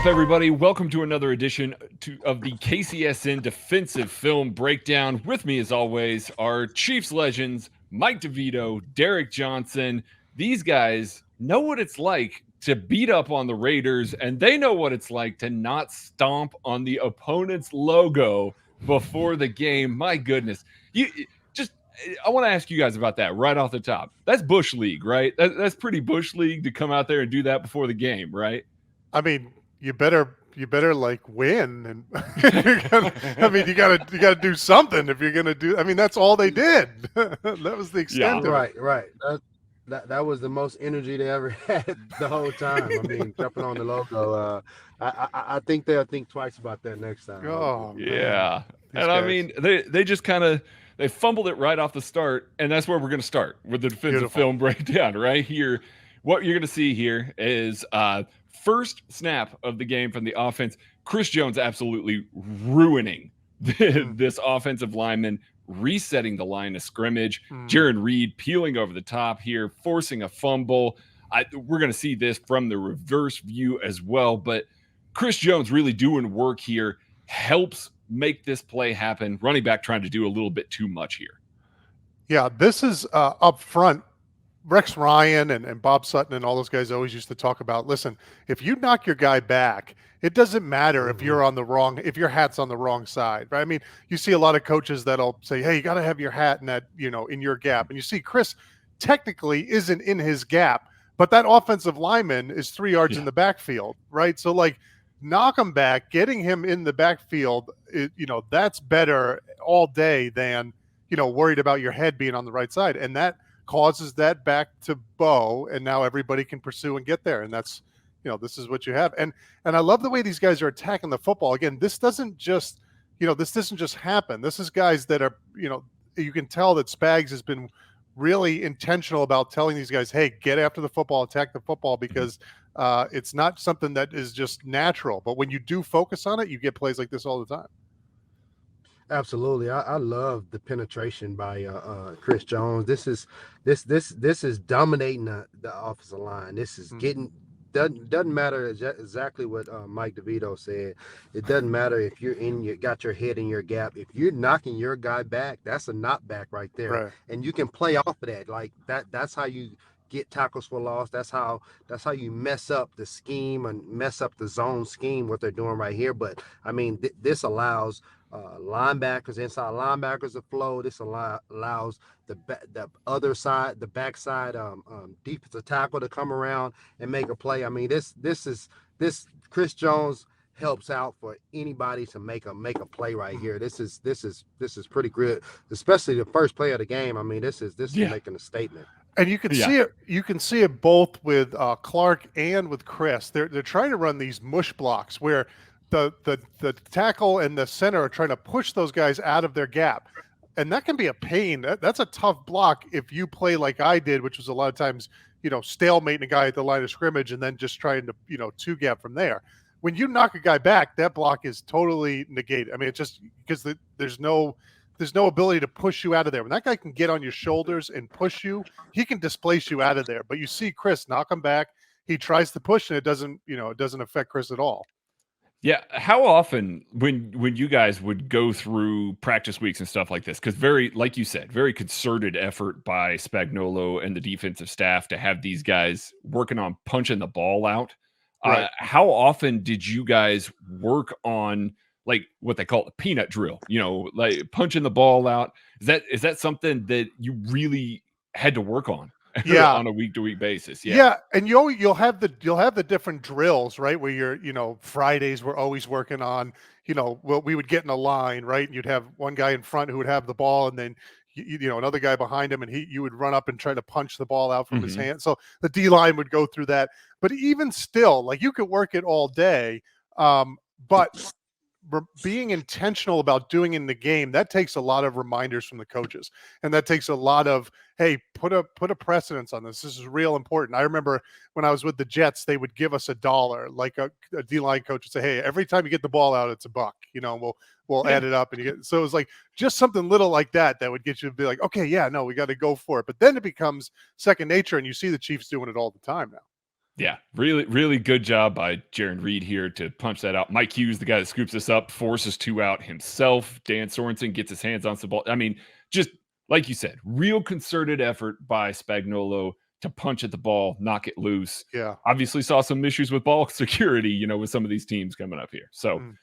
up, everybody? Welcome to another edition of the KCSN Defensive Film Breakdown. With me, as always, are Chiefs legends, Mike DeVito, Derrick Johnson. These guys know what it's like to beat up on the Raiders, and they know what it's like to not stomp on the opponent's logo before the game. My goodness. I want to ask you guys about that right off the top. That's Bush League, right? That's pretty Bush League to come out there and do that before the game, right? I mean, you better like win, and you gotta do something if you're gonna do. I mean, that's all they did. That was the extent of it. Right. That was the most energy they ever had the whole time. I mean, jumping on the logo. I think they'll think twice about that next time. Oh yeah, and guys. I mean, they just kind of they fumbled it right off the start, and that's where we're going to start with the defensive film breakdown right here. What you're going to see here is first snap of the game from the offense. Chris Jones absolutely ruining this offensive lineman, resetting the line of scrimmage. Jaron Reed peeling over the top here, forcing a fumble. We're going to see this from the reverse view as well, but Chris Jones really doing work here, helps make this play happen. Running back trying to do a little bit too much here. Yeah, this is up front. Rex Ryan and Bob Sutton and all those guys always used to talk about, listen, if you knock your guy back, it doesn't matter if you're on the wrong, if your hat's on the wrong side, right? I mean, you see a lot of coaches that'll say, hey, you got to have your hat in that, in your gap. And you see Chris technically isn't in his gap, but that offensive lineman is 3 yards in the backfield, right? So like knock him back, getting him in the backfield, that's better all day than, worried about your head being on the right side. And that causes that back to bow, and now everybody can pursue and get there. And that's, this is what you have. And I love the way these guys are attacking the football. Again, this doesn't just happen. This is guys that are, you can tell that Spags has been really intentional about telling these guys, hey, get after the football, attack the football, because it's not something that is just natural. But when you do focus on it, you get plays like this all the time. Absolutely. I love the penetration by Chris Jones. This is dominating the offensive line. This is doesn't matter exactly what Mike DeVito said. It doesn't matter if you're got your head in your gap. If you're knocking your guy back, that's a knockback right there. Right. And you can play off of that. Like that's how you get tackles for loss. That's how you mess up the scheme and mess up the zone scheme, what they're doing right here. But I mean, this allows linebackers, inside linebackers to flow. This allows the other side, the backside defensive tackle to come around and make a play. I mean, this Chris Jones helps out for anybody to make a play right here. This is pretty good, especially the first play of the game. I mean, this is making a statement. And you can see it. You can see it both with Clark and with Chris. They're trying to run these mush blocks where the tackle and the center are trying to push those guys out of their gap, and that can be a pain. That's a tough block if you play like I did, which was a lot of times stalemating a guy at the line of scrimmage and then just trying to two gap from there. When you knock a guy back, that block is totally negated. I mean, it's just because there's no ability to push you out of there. When that guy can get on your shoulders and push you, he can displace you out of there. But you see Chris knock him back. He tries to push, and it doesn't affect Chris at all. Yeah, how often when you guys would go through practice weeks and stuff like this, because like you said, very concerted effort by Spagnuolo and the defensive staff to have these guys working on punching the ball out. Right. How often did you guys work on like what they call a peanut drill? Like punching the ball out. Is that something that you really had to work on? Yeah, on a week-to-week basis. Yeah, and you'll have the different drills, right? Where you're, Fridays we're always working on, we would get in a line, right? And you'd have one guy in front who would have the ball, and then another guy behind him, and you would run up and try to punch the ball out from his hand. So the D line would go through that. But even still, like you could work it all day, but being intentional about doing in the game, that takes a lot of reminders from the coaches, and that takes a lot of, hey, put a precedence on this. This is real important. I remember when I was with the Jets, they would give us $1, like a D-line coach would say, hey, every time you get the ball out, it's $1, we'll add it up. And so it was like just something little like that would get you to be like, okay, yeah, no, we got to go for it. But then it becomes second nature, and you see the Chiefs doing it all the time now. Yeah, really, really good job by Jaron Reed here to punch that out. Mike Hughes, the guy that scoops this up, forces 2 out himself. Dan Sorensen gets his hands on some ball. I mean, just like you said, real concerted effort by Spagnuolo to punch at the ball, knock it loose. Yeah. Obviously saw some issues with ball security, with some of these teams coming up here. So, Mm.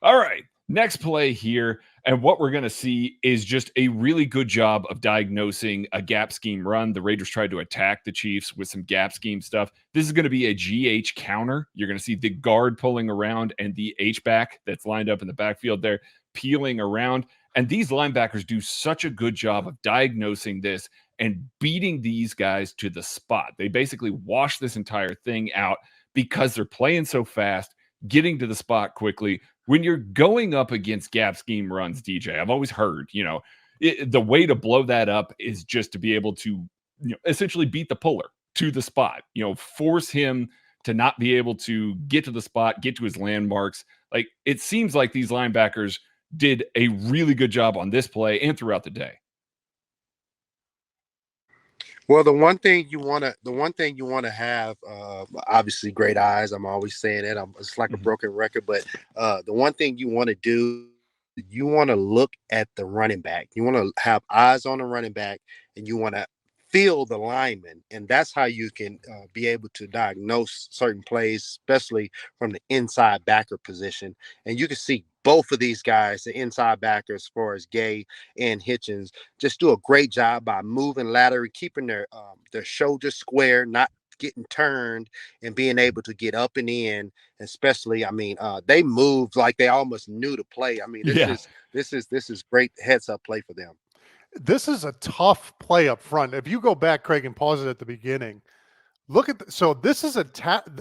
All right, next play here. And what we're going to see is just a really good job of diagnosing a gap scheme run. The Raiders tried to attack the Chiefs with some gap scheme stuff. This is going to be a GH counter. You're going to see the guard pulling around and the H-back that's lined up in the backfield there peeling around. And these linebackers do such a good job of diagnosing this and beating these guys to the spot. They basically wash this entire thing out because they're playing so fast, getting to the spot quickly. When you're going up against gap scheme runs, DJ, I've always heard, the way to blow that up is just to be able to, essentially beat the puller to the spot, force him to not be able to get to the spot, get to his landmarks. Like, it seems like these linebackers did a really good job on this play and throughout the day. Well, the one thing you want to have, obviously, great eyes. I'm always saying it. It's like a broken record, but the one thing you want to do, you want to look at the running back. You want to have eyes on the running back, and you want to feel the lineman, and that's how you can be able to diagnose certain plays, especially from the inside backer position. And you can see both of these guys, the inside backer, as far as Gay and Hitchens, just do a great job by moving laterally, keeping their shoulders square, not getting turned, and being able to get up and in. Especially, they moved like they almost knew the play. This is great heads up play for them. This is a tough play up front. If you go back, Craig, and pause it at the beginning, look at so this is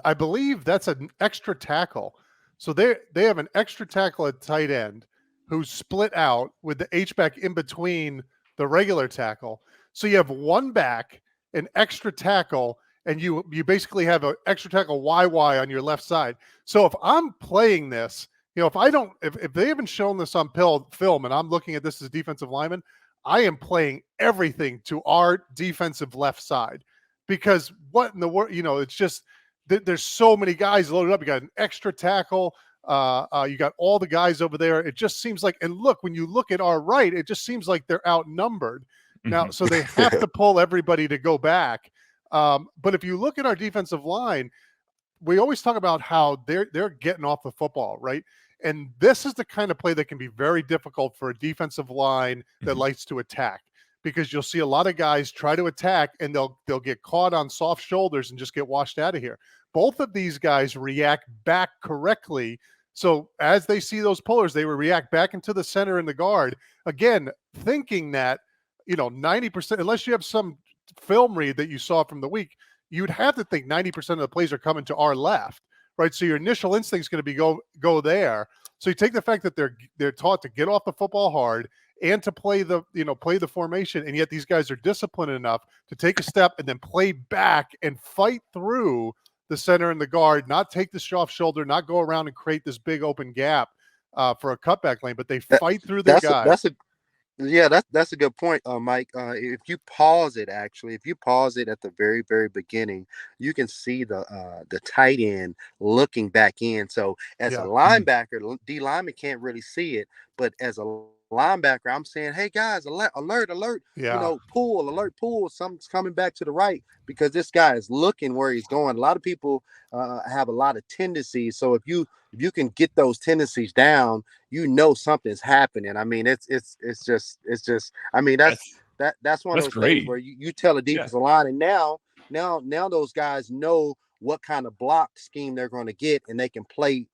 I believe that's an extra tackle. So they have an extra tackle at tight end who's split out with the H-back in between the regular tackle. So you have one back, an extra tackle, and you basically have an extra tackle YY on your left side. So if I'm playing this, if they haven't shown this on film and I'm looking at this as defensive lineman, I am playing everything to our defensive left side, because what in the world, it's just there's so many guys loaded up. You got an extra tackle. You got all the guys over there. It just seems like, and look, when you look at our right, it just seems like they're outnumbered now. So they have to pull everybody to go back. But if you look at our defensive line, we always talk about how they're getting off the football, right? And this is the kind of play that can be very difficult for a defensive line that likes to attack, because you'll see a lot of guys try to attack and they'll get caught on soft shoulders and just get washed out of here. Both of these guys react back correctly. So as they see those pullers, they will react back into the center and the guard, again, thinking that, 90%, unless you have some film read that you saw from the week, you'd have to think 90% of the plays are coming to our left. Right, so your initial instinct is going to be go there. So you take the fact that they're taught to get off the football hard and to play the formation, and yet these guys are disciplined enough to take a step and then play back and fight through the center and the guard, not take the off shoulder, not go around and create this big open gap for a cutback lane, but they fight through their guys. That's a good point, Mike. If you pause it at the very, very beginning, you can see the tight end looking back in. So as a linebacker, D lineman can't really see it, but as a linebacker, I'm saying, hey guys, alert, pull, something's coming back to the right, because this guy is looking where he's going. A lot of people have a lot of tendencies. So if you can get those tendencies down, something's happening. It's just that's one of those things where you tell a defensive line, and now those guys know what kind of block scheme they're going to get, and they can play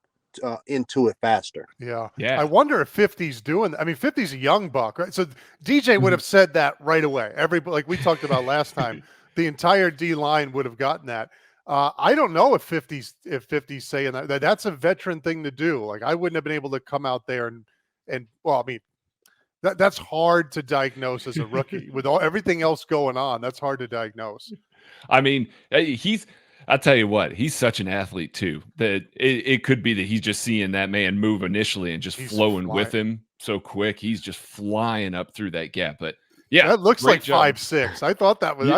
into it faster. Yeah. I wonder if 50's doing that. 50's a young buck, right? So DJ would have said that right away. Like we talked about last time, the entire D line would have gotten that. I don't know if 50's saying that. That's a veteran thing to do. Like, I wouldn't have been able to come out there and that's hard to diagnose as a rookie with everything else going on. That's hard to diagnose. I'll tell you what, he's such an athlete too, that it could be that he's just seeing that man move initially and just flowing with him so quick. He's just flying up through that gap. But Yeah, that looks like job. 5'6". I thought that was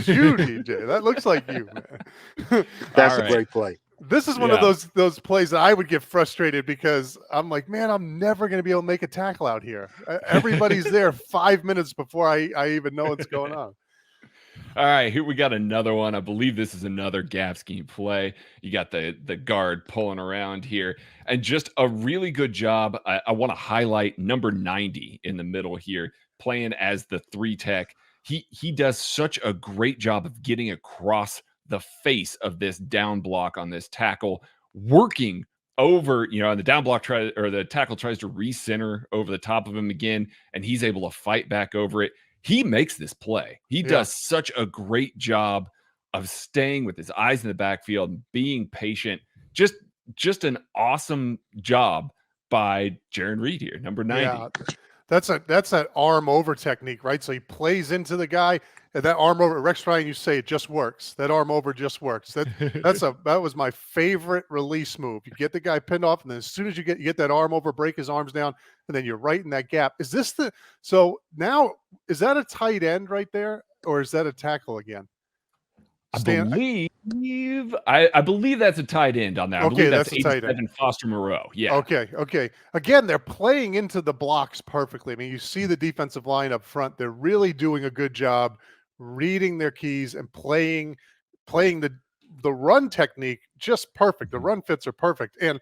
you, DJ. That looks like you, man. That's a great play. This is one of those plays that I would get frustrated because I'm like, man, I'm never going to be able to make a tackle out here. Everybody's there 5 minutes before I even know what's going on. All right, here we got another one. I believe this is another gap scheme play. You got the guard pulling around here, and just a really good job. I want to highlight number 90 in the middle here, playing as the 3 tech. He does such a great job of getting across the face of this down block on this tackle, working over, and the down block the tackle tries to recenter over the top of him again, and he's able to fight back over it. He makes this play. He does such a great job of staying with his eyes in the backfield and being patient. Just an awesome job by Jaron Reed here, number 90. Yeah. That's that arm over technique, right? So he plays into the guy, and that arm over. Rex Ryan, you say it just works. That arm over just works. That was my favorite release move. You get the guy pinned off, and then as soon as you get that arm over, break his arms down, and then you're right in that gap. So now is that a tight end right there, or is that a tackle again? I believe that's a tight end on that. I believe that's a tight end. Foster Moreau. Yeah. Okay. Again, they're playing into the blocks perfectly. I mean, you see the defensive line up front. They're really doing a good job reading their keys and playing the run technique just perfect. The run fits are perfect. And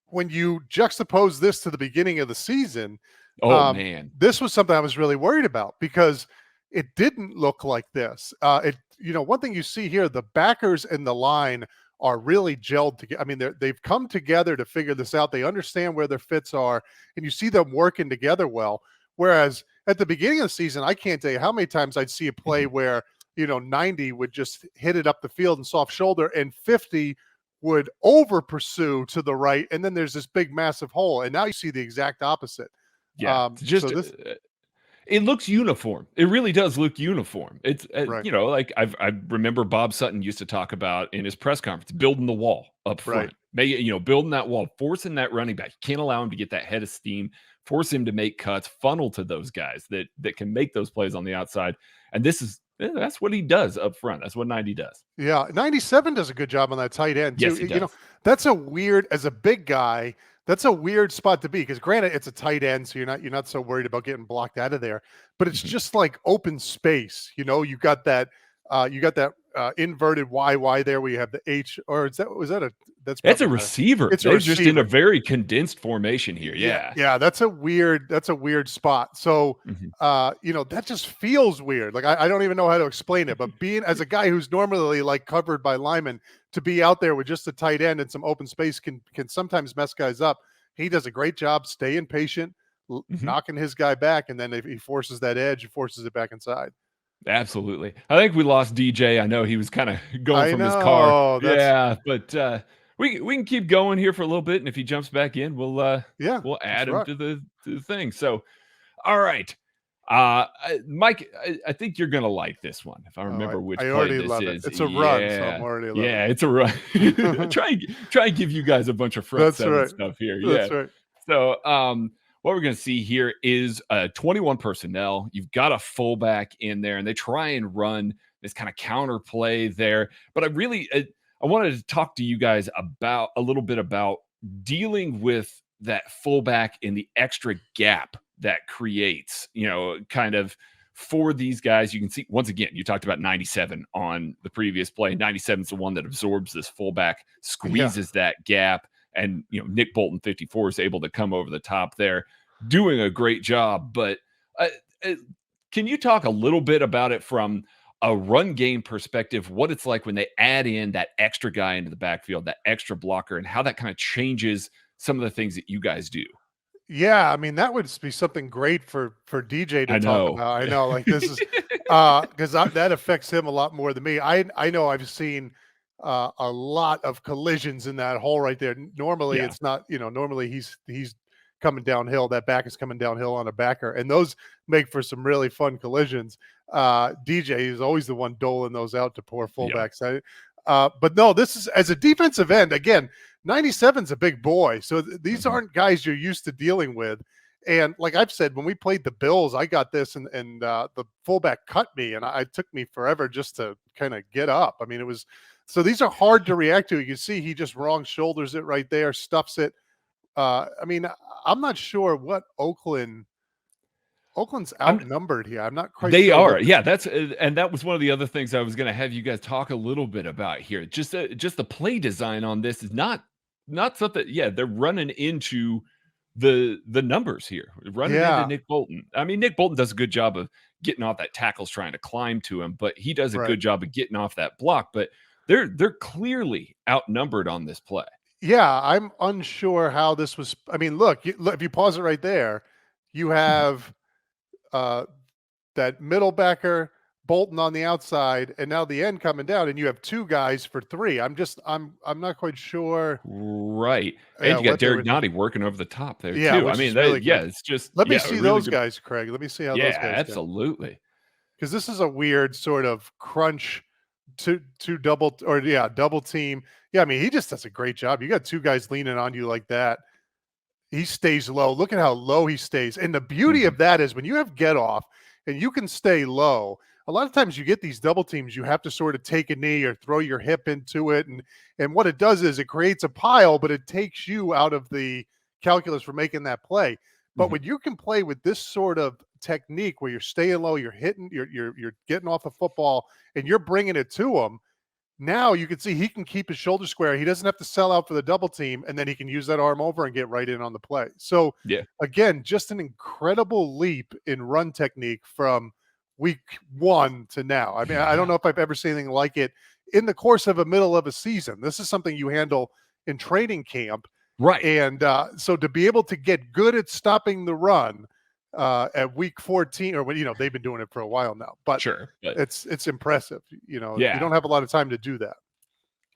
when you juxtapose this to the beginning of the season, man, this was something I was really worried about because it didn't look like this. One thing you see here, the backers and the line are really gelled together. I mean, they've come together to figure this out. They understand where their fits are, and you see them working together well. Whereas at the beginning of the season, I can't tell you how many times I'd see a play where, 90 would just hit it up the field and soft shoulder, and 50 would over pursue to the right. And then there's this big, massive hole. And now you see the exact opposite. Yeah. It looks uniform. It really does look uniform. It's, right. like I remember Bob Sutton used to talk about in his press conference, building the wall up front, building that wall, forcing that running back. You can't allow him to get that head of steam, force him to make cuts, funnel to those guys that can make those plays on the outside. And that's what he does up front. That's what 90 does. Yeah. 97 does a good job on that tight end too. Yes, he does. That's a weird, as a big guy, that's a weird spot to be because granted it's a tight end, so you're not so worried about getting blocked out of there, but it's just like open space. You got that inverted YY there where you have the H, or that's a receiver. It's just in a very condensed formation here. Yeah. That's a weird spot. So that just feels weird. Like I don't even know how to explain it, but being as a guy who's normally like covered by linemen, to be out there with just a tight end and some open space can sometimes mess guys up. He does a great job staying patient, knocking his guy back, and then if he forces that edge, he forces it back inside. Absolutely. I think we lost DJ. I know he was kind of going from his car. Yeah, but we can keep going here for a little bit, and if he jumps back in, we'll add him to the thing. So, all right. Mike, I think you're gonna like this one. If I remember which play this is, it's a run. So I'm already loving it. It's a run. try and give you guys a bunch of front seven stuff here. That's right. So, what we're gonna see here is 21 personnel. You've got a fullback in there, and they try and run this kind of counter play there. But I wanted to talk to you guys about a little bit about dealing with that fullback in the extra gap that creates, kind of for these guys. You can see, once again, you talked about 97 on the previous play. 97 is the one that absorbs this fullback, squeezes that gap. And, Nick Bolton, 54, is able to come over the top there, doing a great job. But can you talk a little bit about it from a run game perspective, what it's like when they add in that extra guy into the backfield, that extra blocker, and how that kind of changes some of the things that you guys do? Yeah, I mean, that would be something great for DJ to talk about. I know, like this is because that affects him a lot more than me. I know I've seen a lot of collisions in that hole right there. Normally it's not, normally he's coming downhill. That back is coming downhill on a backer, and those make for some really fun collisions. DJ is always the one doling those out to poor fullbacks. But no, this is, as a defensive end, again, 97's a big boy. So these aren't guys you're used to dealing with. And like I've said, when we played the Bills, I got this and the fullback cut me, and it took me forever just to kind of get up. I mean, so these are hard to react to. You can see he just wrong shoulders it right there, stuffs it. I mean, I'm not sure what Oakland's outnumbered here. I'm not quite sure. They are. Yeah, and that was one of the other things I was going to have you guys talk a little bit about here. Just the play design on this is not something. Yeah, they're running into the numbers here, running into Nick Bolton. I mean, Nick Bolton does a good job of getting off that tackles trying to climb to him, but he does a good job of getting off that block. But they're clearly outnumbered on this play. Yeah, I'm unsure how this was. I mean, look, if you pause it right there, you have that middle backer Bolton on the outside, and now the end coming down, and you have two guys for three. I'm not quite sure. Right, and you got Derrick Johnson working over the top there too. I mean, really it's just let me see really those guys, Craig. Let me see how those guys. Absolutely. Because this is a weird sort of crunch to double team. Yeah, I mean, he just does a great job. You got two guys leaning on you like that. He stays low. Look at how low he stays. And the beauty of that is when you have get off and you can stay low, a lot of times you get these double teams, you have to sort of take a knee or throw your hip into it. And what it does is it creates a pile, but it takes you out of the calculus for making that play. But when you can play with this sort of technique where you're staying low, you're hitting, you're getting off the football and you're bringing it to him, now you can see he can keep his shoulder square. He doesn't have to sell out for the double team, and then he can use that arm over and get right in on the play. So, again, just an incredible leap in run technique from week 1 to now. I mean, I don't know if I've ever seen anything like it in the course of a middle of a season. This is something you handle in training camp. Right. And so to be able to get good at stopping the run at week 14, or when, they've been doing it for a while now, but it's impressive. You don't have a lot of time to do that.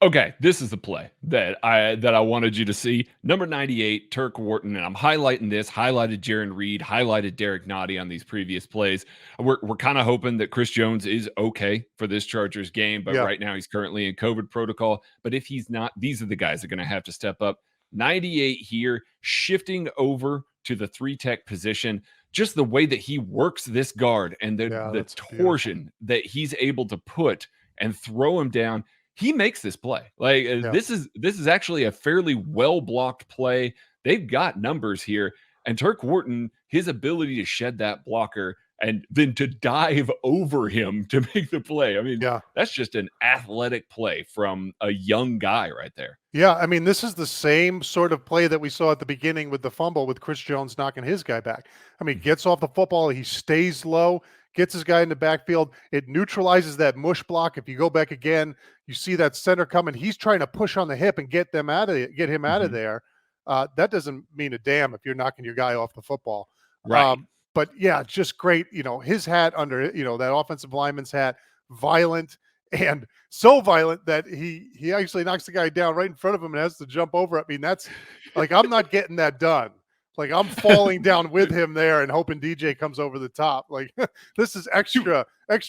Okay, this is the play that I wanted you to see. Number 98, Turk Wharton, and I'm highlighting this, highlighted Jaron Reed, highlighted Derek Nottie on these previous plays. We're kind of hoping that Chris Jones is okay for this Chargers game, but right now he's currently in COVID protocol. But if he's not, these are the guys that are going to have to step up. 98 here, shifting over to the 3-tech position. Just the way that he works this guard and the torsion that he's able to put and throw him down. He makes this play. Like this is actually a fairly well blocked play. They've got numbers here, and Turk Wharton, his ability to shed that blocker and then to dive over him to make the play. I mean, that's just an athletic play from a young guy right there. Yeah, I mean, this is the same sort of play that we saw at the beginning with the fumble with Chris Jones knocking his guy back. I mean, gets off the football, he stays low, gets his guy in the backfield. It neutralizes that mush block. If you go back again, you see that center coming. He's trying to push on the hip and get him out of there. That doesn't mean a damn if you're knocking your guy off the football. Right. But yeah, just great. His hat under, that offensive lineman's hat, violent and so violent that he actually knocks the guy down right in front of him and has to jump over. I mean, that's like, I'm not getting that done. Like I'm falling down with him there and hoping DJ comes over the top. Like this is extra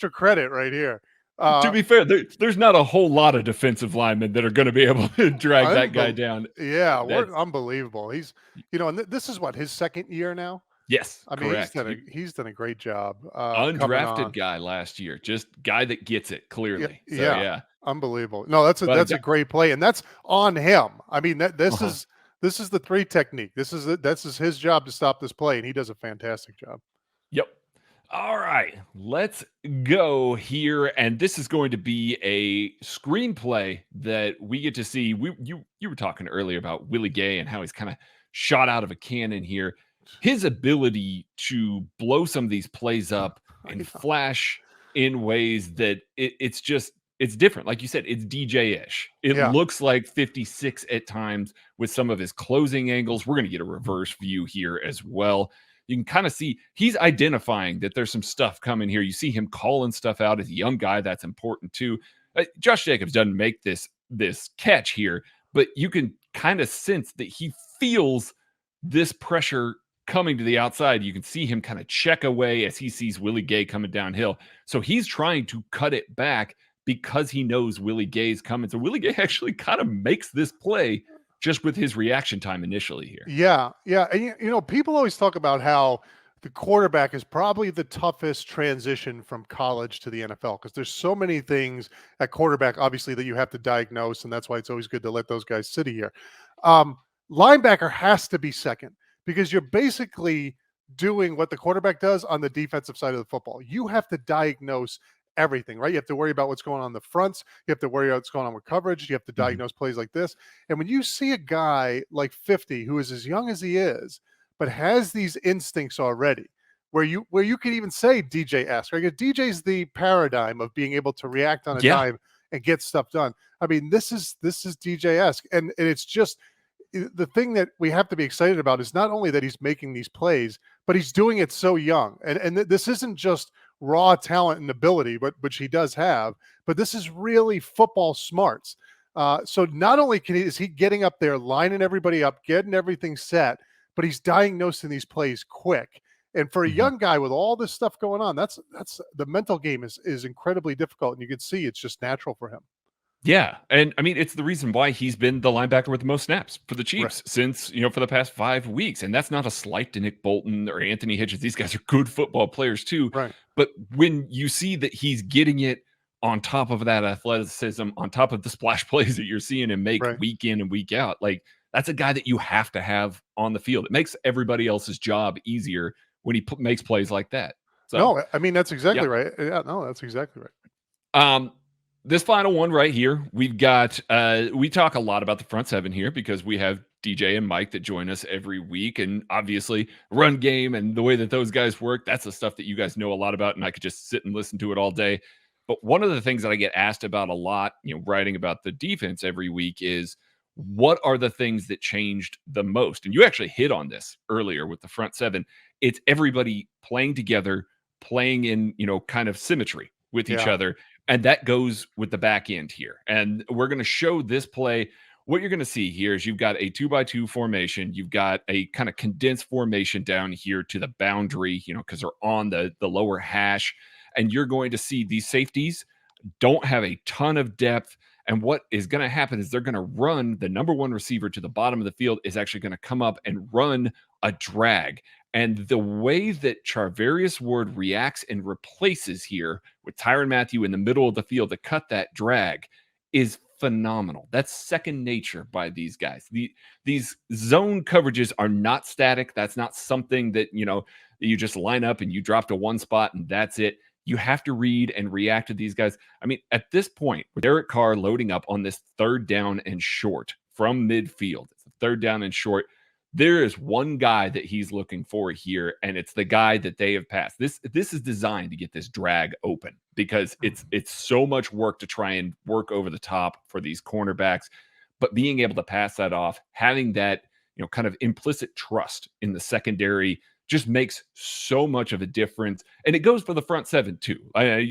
credit right here. To be fair, there's not a whole lot of defensive linemen that are going to be able to drag that guy down. Yeah, unbelievable. He's, and this is what, his second year now? Yes, I mean, correct. He's done a great job. Undrafted guy last year, just guy that gets it clearly. Yeah. Unbelievable. No, that's a great play, and that's on him. I mean, this is the 3 technique. This is his job to stop this play, and he does a fantastic job. Yep. All right, let's go here, and this is going to be a screenplay that we get to see. You were talking earlier about Willie Gay and how he's kind of shot out of a cannon here. His ability to blow some of these plays up and flash in ways that it's different. Like you said, it's DJ-ish. It looks like 56 at times with some of his closing angles. We're going to get a reverse view here as well. You can kind of see he's identifying that there's some stuff coming here. You see him calling stuff out as a young guy. That's important too. Josh Jacobs doesn't make this catch here, but you can kind of sense that he feels this pressure coming to the outside. You can see him kind of check away as he sees Willie Gay coming downhill. So he's trying to cut it back because he knows Willie Gay's coming. So Willie Gay actually kind of makes this play just with his reaction time initially here. Yeah. And people always talk about how the quarterback is probably the toughest transition from college to the NFL because there's so many things at quarterback, obviously, that you have to diagnose, and that's why it's always good to let those guys sit here. Linebacker has to be second because you're basically doing what the quarterback does on the defensive side of the football. You have to diagnose everything, right? You have to worry about what's going on in the fronts. You have to worry about what's going on with coverage. You have to diagnose plays like this. And when you see a guy like 50 who is as young as he is, but has these instincts already, where you can even say DJ-esque, right? DJ's the paradigm of being able to react on a dime and get stuff done. I mean, this is DJ-esque, and it's just the thing that we have to be excited about is not only that he's making these plays, but he's doing it so young. And this isn't just raw talent and ability, which he does have, but this is really football smarts. So not only is he getting up there, lining everybody up, getting everything set, but he's diagnosing these plays quick. And for a young guy with all this stuff going on, that's the mental game is incredibly difficult. And you can see it's just natural for him. Yeah. And I mean, it's the reason why he's been the linebacker with the most snaps for the Chiefs since, for the past 5 weeks. And that's not a slight to Nick Bolton or Anthony Hitchens. These guys are good football players too. Right. But when you see that he's getting it on top of that athleticism, on top of the splash plays that you're seeing him make week in and week out, like that's a guy that you have to have on the field. It makes everybody else's job easier when he makes plays like that. So, no, I mean, that's exactly right. Yeah, no, that's exactly right. This final one right here, we've got, we talk a lot about the front seven here because we have DJ and Mike that join us every week. And obviously run game and the way that those guys work, that's the stuff that you guys know a lot about. And I could just sit and listen to it all day. But one of the things that I get asked about a lot, writing about the defense every week is what are the things that changed the most? And you actually hit on this earlier with the front seven. It's everybody playing together, playing in, kind of symmetry with each other. And that goes with the back end here. And we're going to show this play. What you're going to see here is you've got a 2x2 formation. You've got a kind of condensed formation down here to the boundary, because they're on the lower hash. And you're going to see these safeties don't have a ton of depth. And what is going to happen is they're going to run the number one receiver to the bottom of the field is actually going to come up and run a drag. And the way that Charvarius Ward reacts and replaces here with Tyrann Mathieu in the middle of the field to cut that drag is phenomenal. That's second nature by these guys. These zone coverages are not static. That's not something that, you just line up and you drop to one spot and that's it. You have to read and react to these guys. I mean, at this point, with Derek Carr loading up on this 3rd down and short from midfield, it's a 3rd down and short. There is one guy that he's looking for here, and it's the guy that they have passed. This is designed to get this drag open because it's so much work to try and work over the top for these cornerbacks. But being able to pass that off, having that kind of implicit trust in the secondary just makes so much of a difference. And it goes for the front seven too.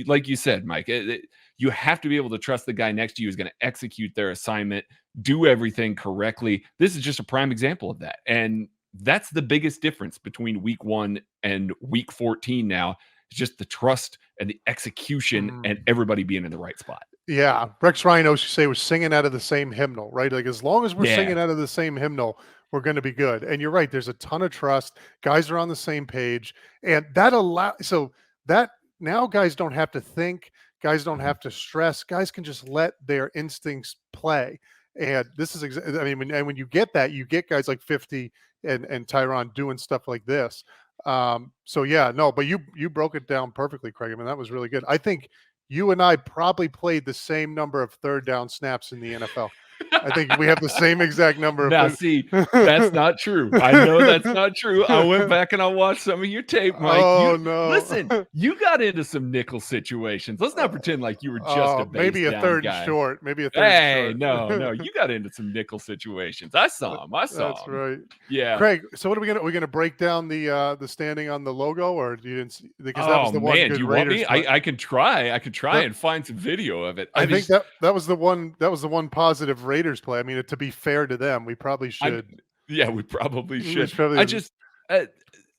Like you said, Mike, you have to be able to trust the guy next to you is going to execute their assignment, do everything correctly. This is just a prime example of that. And that's the biggest difference between week 1 and week 14 now. It's just the trust and the execution and everybody being in the right spot. Yeah. Rex Ryan used to say we're singing out of the same hymnal, right? Like as long as we're singing out of the same hymnal, we're going to be good. And you're right. There's a ton of trust. Guys are on the same page. And that so that now guys don't have to think. Guys don't have to stress. Guys can just let their instincts play. And this is, and when you get that, you get guys like 50 and Tyrann doing stuff like this. So yeah, no, but you broke it down perfectly, Craig. I mean, that was really good. I think you and I probably played the same number of 3rd down snaps in the NFL. I think we have the same exact number. Now, see, that's not true. I know that's not true. I went back and I watched some of your tape, Mike. Oh, no. Listen, you got into some nickel situations. Let's not pretend like you were just a base maybe a down 3rd guy. Short. Maybe a 3rd short. No. You got into some nickel situations. I saw them. That's right. Yeah. Craig, so what are we gonna break down the standing on the logo, or you didn't see, because that was the one. Man, do you want me? I can try. And find some video of it. I think that was the one. That was the one positive Raiders play. I mean, to be fair to them, we probably should. We probably should.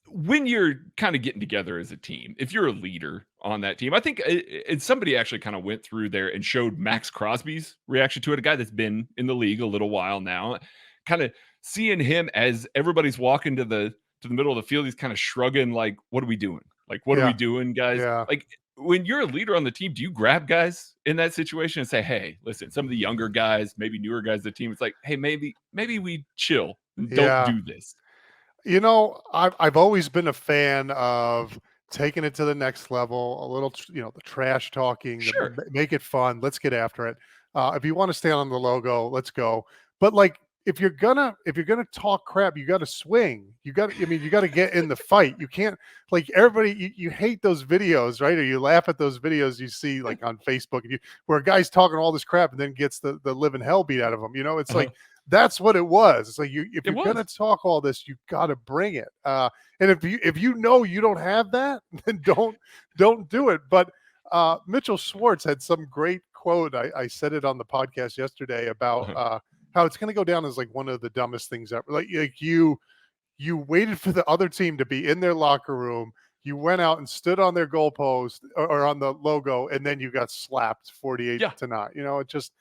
When you're kind of getting together as a team, if you're a leader on that team, I think somebody actually kind of went through there and showed Max Crosby's reaction to it, a guy that's been in the league a little while now, kind of seeing him as everybody's walking to the middle of the field, he's kind of shrugging like, what are we doing? Like, what are we doing, guys? Yeah. Like, when you're a leader on the team, do you grab guys in that situation and say, hey, listen, some of the younger guys, maybe newer guys of the team, it's like, hey, maybe we chill and don't do this. You know, I've always been a fan of taking it to the next level, a little, the trash talking, Sure. make it fun. Let's get after it. If you want to stand on the logo, let's go. But like, if you're gonna talk crap, you got to swing. You got to get in the fight. You can't, like, everybody. You hate those videos, right? Or you laugh at those videos you see like on Facebook, where a guy's talking all this crap and then gets the living hell beat out of him. It's like, that's what it was. It's like, if you're gonna talk all this, you got to bring it. And if you know you don't have that, then don't do it. But Mitchell Schwartz had some great quote. I said it on the podcast yesterday about how it's going to go down as like one of the dumbest things ever. Like you waited for the other team to be in their locker room. You went out and stood on their goalpost or on the logo, and then you got slapped 48-9. It just,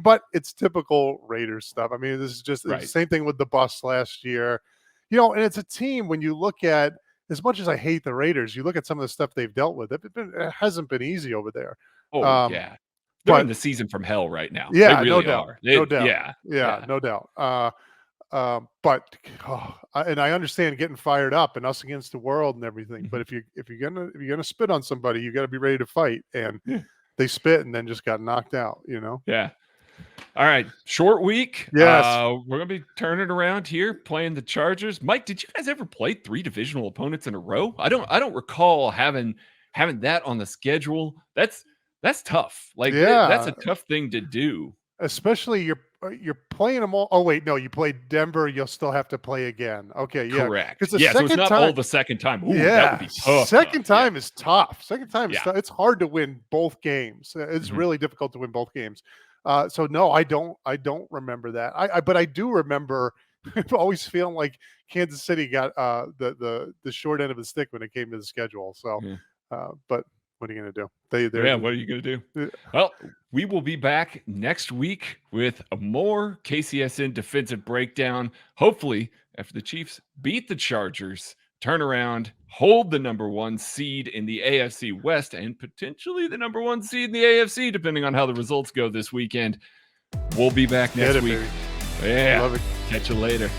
but it's typical Raiders stuff. This is just the same thing with the bus last year. And it's a team, when you look at, as much as I hate the Raiders, you look at some of the stuff they've dealt with. It hasn't been easy over there. Oh, yeah. They're in the season from hell right now. Yeah, they really no doubt. are. No doubt. Yeah, no doubt. But and I understand getting fired up and us against the world and everything. But if you're gonna spit on somebody, you got to be ready to fight. And they spit and then just got knocked out. Yeah. All right, short week. Yes, we're gonna be turning around here, playing the Chargers. Mike, did you guys ever play 3 divisional opponents in a row? I don't recall having that on the schedule. That's tough. Like, that's a tough thing to do. Especially you're playing them all. Oh wait, no, you played Denver. You'll still have to play again. Okay, yeah, correct. So it's not all the second time. Ooh, that would be tough. Second time is tough. Second time is tough. It's hard to win both games. It's really difficult to win both games. So no, I don't remember that. But I do remember always feeling like Kansas City got the short end of the stick when it came to the schedule. So, but what are you going to do? What are you going to do? Well, we will be back next week with a more KCSN defensive breakdown. Hopefully, after the Chiefs beat the Chargers, turn around, hold the number 1 seed in the AFC West, and potentially the number 1 seed in the AFC, depending on how the results go this weekend. We'll be back next week. Baby. Yeah. Love it. Catch you later.